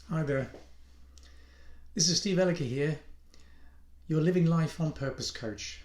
Hi there, this is Steve Elliker here, your Living Life on Purpose coach.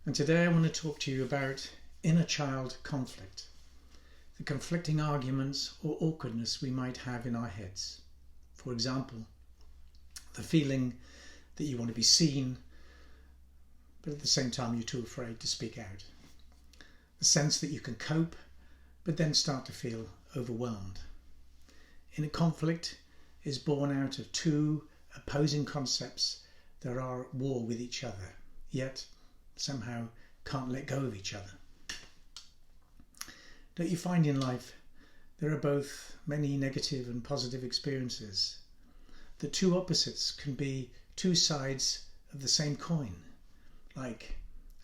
And today I want to talk to you about inner child conflict, the conflicting arguments or awkwardness we might have in our heads. For example, the feeling that you want to be seen, but at the same time you're too afraid to speak out. The sense that you can cope, but then start to feel overwhelmed. Inner conflict is born out of two opposing concepts that are at war with each other, yet somehow can't let go of each other. Don't you find in life there are both many negative and positive experiences? The two opposites can be two sides of the same coin, like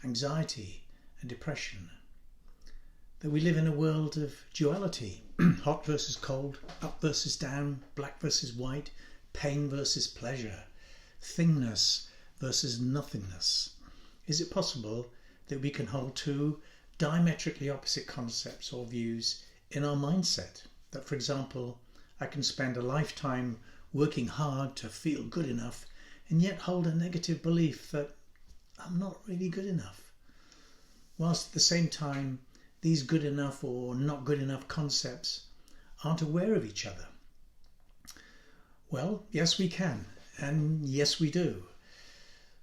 anxiety and depression. That we live in a world of duality, hot versus cold, up versus down, black versus white, pain versus pleasure, thingness versus nothingness. Is it possible that we can hold two diametrically opposite concepts or views in our mindset? That, for example, I can spend a lifetime working hard to feel good enough and yet hold a negative belief that I'm not really good enough, whilst at the same time these good enough or not good enough concepts aren't aware of each other? Well, yes we can, and yes we do.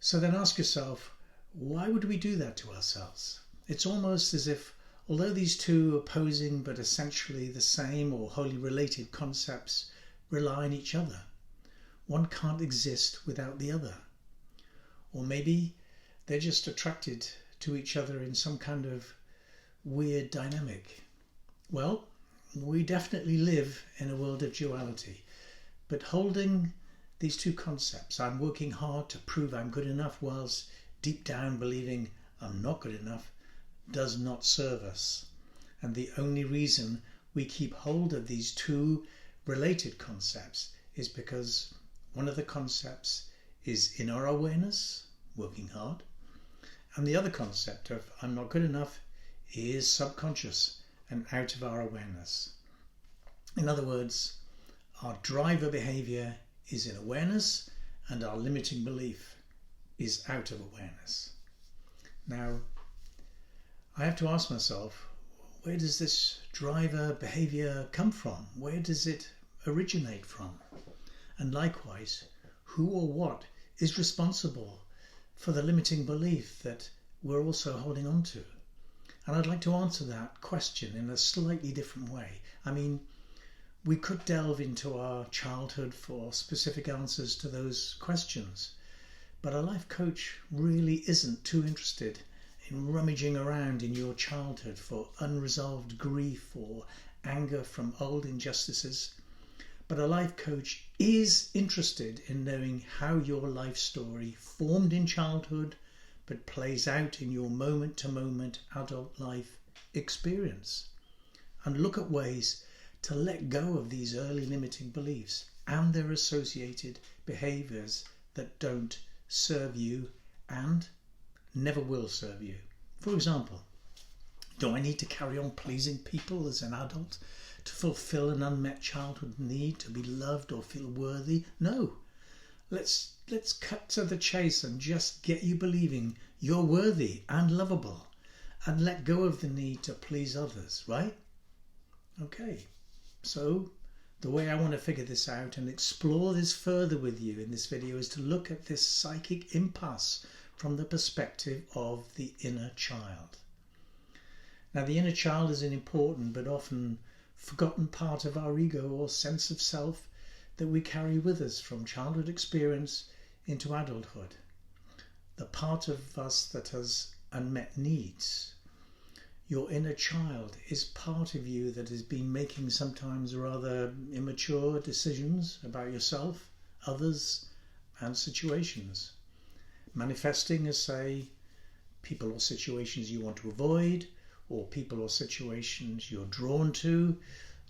So then ask yourself, why would we do that to ourselves? It's almost as if, although these two opposing but essentially the same or wholly related concepts rely on each other, one can't exist without the other. Or maybe they're just attracted to each other in some kind of weird dynamic. Well, we definitely live in a world of duality, but holding these two concepts, I'm working hard to prove I'm good enough, whilst deep down believing I'm not good enough, does not serve us. And the only reason we keep hold of these two related concepts is because one of the concepts is in our awareness, working hard, and the other concept of I'm not good enough is subconscious and out of our awareness. In other words, our driver behaviour is in awareness and our limiting belief is out of awareness. Now, I have to ask myself, where does this driver behaviour come from? Where does it originate from? And likewise, who or what is responsible for the limiting belief that we're also holding on to? And I'd like to answer that question in a slightly different way. I mean, we could delve into our childhood for specific answers to those questions, but a life coach really isn't too interested in rummaging around in your childhood for unresolved grief or anger from old injustices. But a life coach is interested in knowing how your life story formed in childhood but plays out in your moment-to-moment adult life experience, and look at ways to let go of these early limiting beliefs and their associated behaviours that don't serve you and never will serve you. For example, do I need to carry on pleasing people as an adult to fulfill an unmet childhood need to be loved or feel worthy? No. Let's cut to the chase and just get you believing you're worthy and lovable, and let go of the need to please others, right? Okay, so the way I want to figure this out and explore this further with you in this video is to look at this psychic impasse from the perspective of the inner child. Now, the inner child is an important but often forgotten part of our ego or sense of self that we carry with us from childhood experience into adulthood. The part of us that has unmet needs. Your inner child is part of you that has been making sometimes rather immature decisions about yourself, others, and situations. Manifesting as, say, people or situations you want to avoid, or people or situations you're drawn to.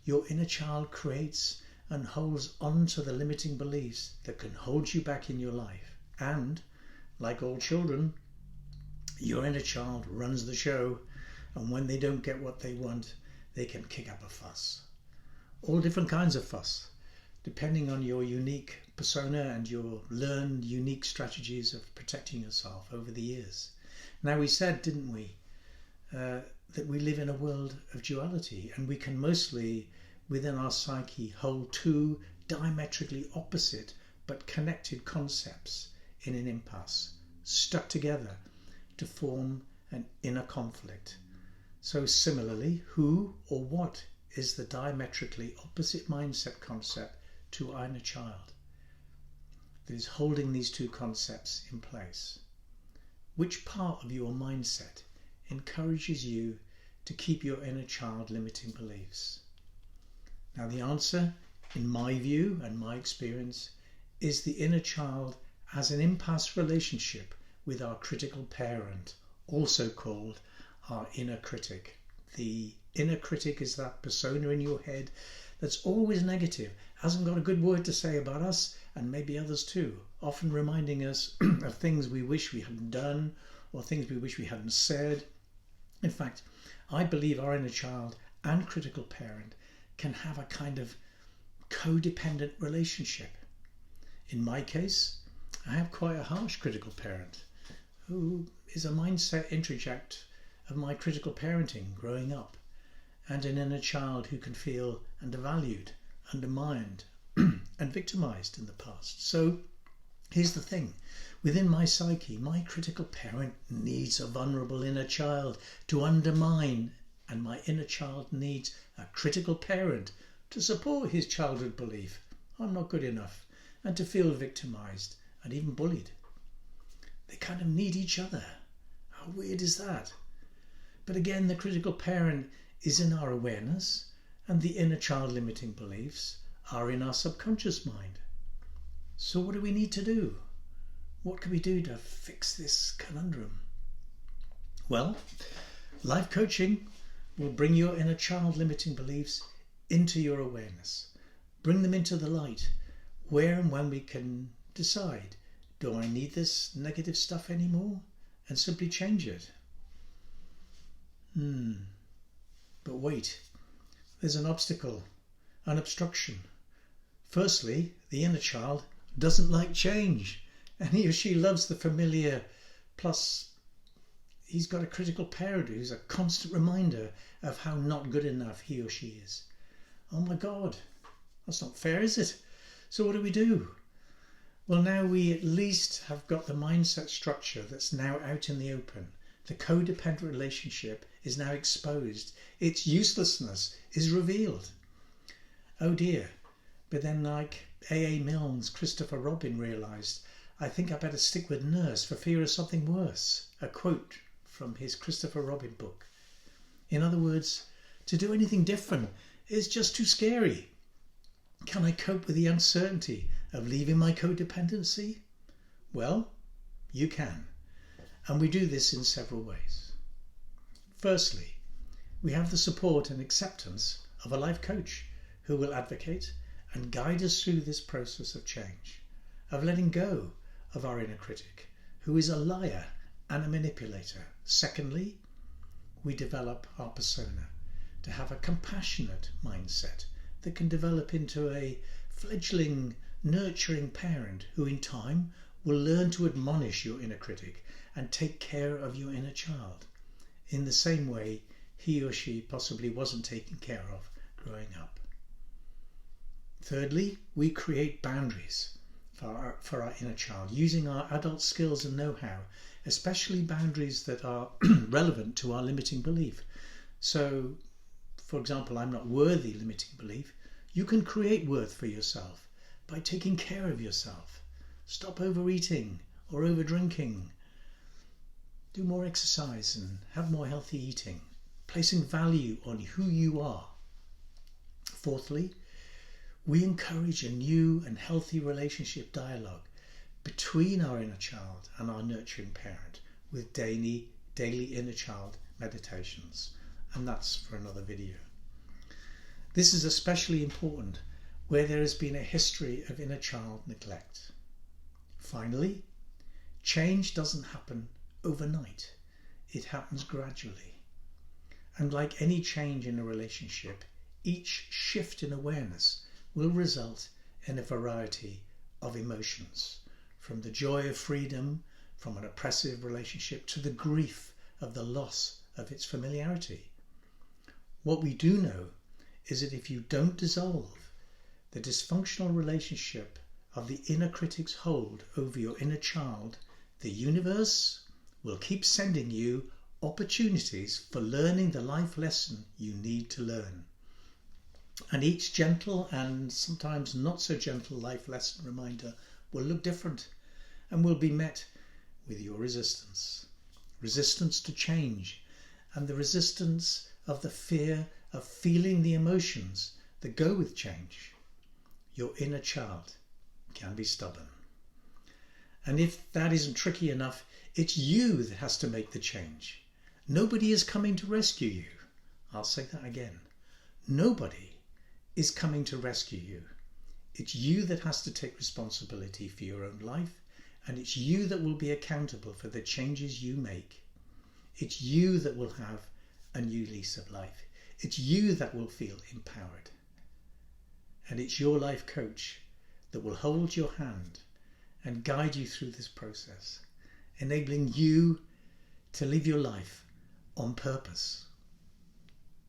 Your inner child creates and holds on to the limiting beliefs that can hold you back in your life. And, like all children, your inner child runs the show, and when they don't get what they want, they can kick up a fuss. All different kinds of fuss. depending on your unique persona and your learned unique strategies of protecting yourself over the years. Now, we said, didn't we, that we live in a world of duality, and we can mostly, within our psyche, hold two diametrically opposite but connected concepts in an impasse, stuck together to form an inner conflict. So similarly, who or what is the diametrically opposite mindset concept to our inner child that is holding these two concepts in place? Which part of your mindset encourages you to keep your inner child limiting beliefs? Now, the answer, in my view and my experience, is the inner child has an impasse relationship with our critical parent, also called our inner critic. The inner critic is that persona in your head that's always negative, hasn't got a good word to say about us and maybe others too, often reminding us of things we wish we hadn't done or things we wish we hadn't said. In fact, I believe our inner child and critical parent can have a kind of codependent relationship. In my case, I have quite a harsh critical parent who is a mindset interject of my critical parenting growing up, and an inner child who can feel undervalued, undermined, and victimized in the past. So here's the thing. Within my psyche, my critical parent needs a vulnerable inner child to undermine, and my inner child needs a critical parent to support his childhood belief I'm not good enough, and to feel victimized and even bullied. They kind of need each other. How weird is that? But again, the critical parent is in our awareness, and the inner child limiting beliefs are in our subconscious mind. So what do we need to do? What can we do to fix this conundrum? Well, life coaching will bring your inner child limiting beliefs into your awareness. Bring them into the light, where and when we can decide, do I need this negative stuff anymore? And simply change it. But wait, there's an obstacle, an obstruction. Firstly, the inner child doesn't like change, and he or she loves the familiar, plus he's got a critical parent who's a constant reminder of how not good enough he or she is. Oh my God, that's not fair, is it? So what do we do? Well, now we at least have got the mindset structure that's now out in the open. The codependent relationship is now exposed. Its uselessness is revealed. Oh dear. But then, like A.A. Milne's Christopher Robin realised, I think I better stick with nurse for fear of something worse. A quote from his Christopher Robin book. In other words, to do anything different is just too scary. Can I cope with the uncertainty of leaving my codependency? Well, you can. And we do this in several ways. Firstly, we have the support and acceptance of a life coach who will advocate and guide us through this process of change, of letting go of our inner critic, who is a liar and a manipulator. Secondly, we develop our persona to have a compassionate mindset that can develop into a fledgling, nurturing parent who in time will learn to admonish your inner critic and take care of your inner child in the same way he or she possibly wasn't taken care of growing up. Thirdly, we create boundaries for our inner child using our adult skills and know-how, especially boundaries that are relevant to our limiting belief. So, for example, I'm not worthy limiting belief. You can create worth for yourself by taking care of yourself. Stop overeating or overdrinking. Do more exercise and have more healthy eating, placing value on who you are. Fourthly, we encourage a new and healthy relationship dialogue between our inner child and our nurturing parent with daily inner child meditations. And that's for another video. This is especially important where there has been a history of inner child neglect. Finally, change doesn't happen overnight. It happens gradually. And like any change in a relationship, each shift in awareness will result in a variety of emotions, from the joy of freedom from an oppressive relationship to the grief of the loss of its familiarity. What we do know is that if you don't dissolve the dysfunctional relationship of the inner critic's hold over your inner child, the universe will keep sending you opportunities for learning the life lesson you need to learn. And each gentle and sometimes not so gentle life lesson reminder will look different and will be met with your resistance. Resistance to change, and the resistance of the fear of feeling the emotions that go with change. Your inner child can be stubborn. And if that isn't tricky enough, it's you that has to make the change. Nobody is coming to rescue you. I'll say that again. Nobody is coming to rescue you. It's you that has to take responsibility for your own life, and it's you that will be accountable for the changes you make. It's you that will have a new lease of life. It's you that will feel empowered. And it's your life coach that will hold your hand and guide you through this process, enabling you to live your life on purpose.